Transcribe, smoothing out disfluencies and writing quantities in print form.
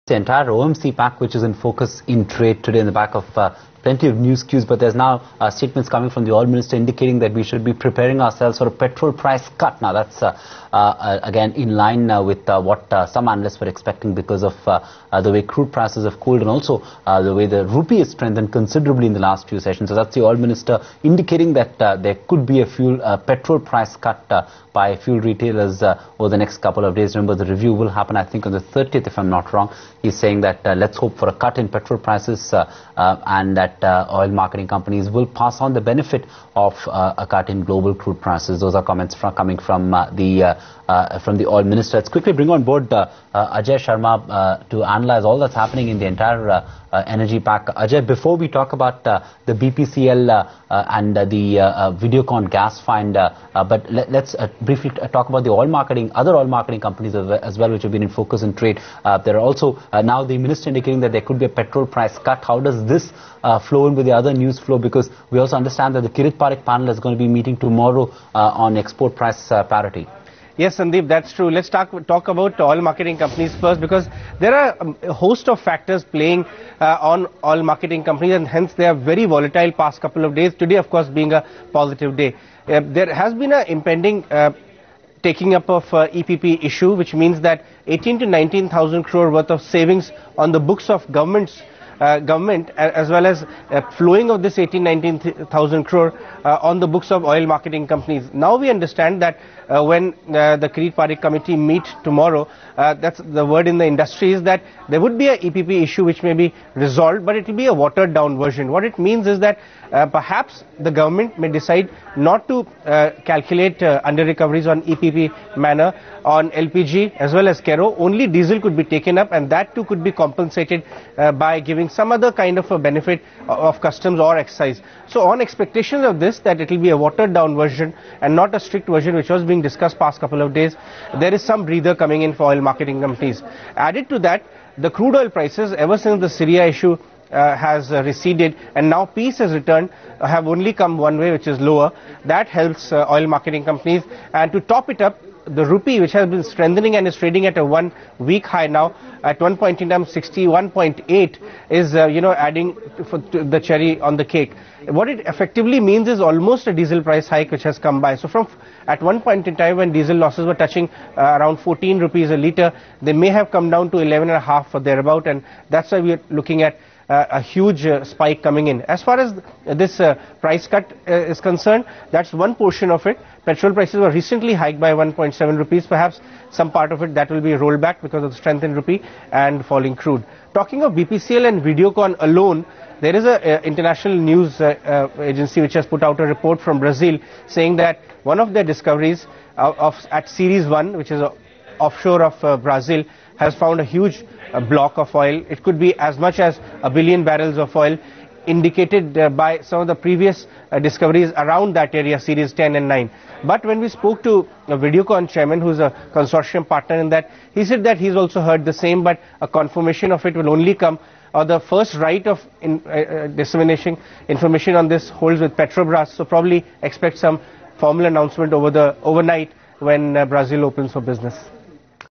The entire OMC pack, which is in focus in trade today in the back of plenty of news cues, but there's now statements coming from the oil minister indicating that we should be preparing ourselves for a petrol price cut. Now that's again in line with what some analysts were expecting because of the way crude prices have cooled and also the way the rupee has strengthened considerably in the last few sessions. So that's the oil minister indicating that there could be a petrol price cut by fuel retailers over the next couple of days. Remember, the review will happen, I think, on the 30th, if I'm not wrong. He's saying that let's hope for a cut in petrol prices and that oil marketing companies will pass on the benefit of a cut in global crude prices. Those are comments coming from the oil minister. Let's quickly bring on board Ajay Sharma to analyze all that's happening in the entire energy pack. Ajay, before we talk about the BPCL and the Videocon gas find, but let's briefly talk about the other oil marketing companies as well, which have been in focus in trade. There are also now the minister indicating that there could be a petrol price cut. How does this flow in with the other news flow? Because we also understand that the Kirit Parikh panel is going to be meeting tomorrow on export price parity. Yes, Sandeep, that's true. Let's talk about oil marketing companies first, because there are a host of factors playing on oil marketing companies, and hence they are very volatile past couple of days. Today, of course, being a positive day. There has been an impending taking up of EPP issue, which means that 18 to 19,000 crore worth of savings on the books of government as well as flowing of this 19,000 crore on the books of oil marketing companies. Now we understand that when the Kirit Parikh committee meet tomorrow, that's the word in the industry is that there would be a EPP issue which may be resolved, but it will be a watered down version. What it means is that perhaps the government may decide not to calculate under recoveries on EPP manner on LPG as well as kero. Only diesel could be taken up, and that too could be compensated by giving some other kind of a benefit of customs or excise. So on expectations of this, that it will be a watered down version and not a strict version which was being discussed past couple of days, there is some breather coming in for oil marketing companies. Added to that, the crude oil prices ever since the Syria issue has receded and now peace has returned, have only come one way, which is lower. That helps oil marketing companies. And to top it up, the rupee, which has been strengthening and is trading at a 1 week high now, at one point in time 61.8, is adding to the cherry on the cake. What it effectively means is almost a diesel price hike which has come by. So from at one point in time when diesel losses were touching around 14 rupees a litre, they may have come down to 11.5 or thereabout, and that's why we are looking at a huge spike coming in. As far as this price cut is concerned, that's one portion of it. Petrol prices were recently hiked by 1.7 rupees. Perhaps some part of it that will be rolled back because of the strength in rupee and falling crude. Talking of BPCL and Videocon alone, there is an international news agency which has put out a report from Brazil saying that one of their discoveries at Series 1, which is offshore of Brazil, has found a huge block of oil. It could be as much as 1 billion barrels of oil, indicated by some of the previous discoveries around that area, Series 10 and 9. But when we spoke to a Videocon chairman, who's a consortium partner in that, he said that he's also heard the same, but a confirmation of it will only come, or the first right of dissemination information on this holds with Petrobras. So probably expect some formal announcement overnight when Brazil opens for business.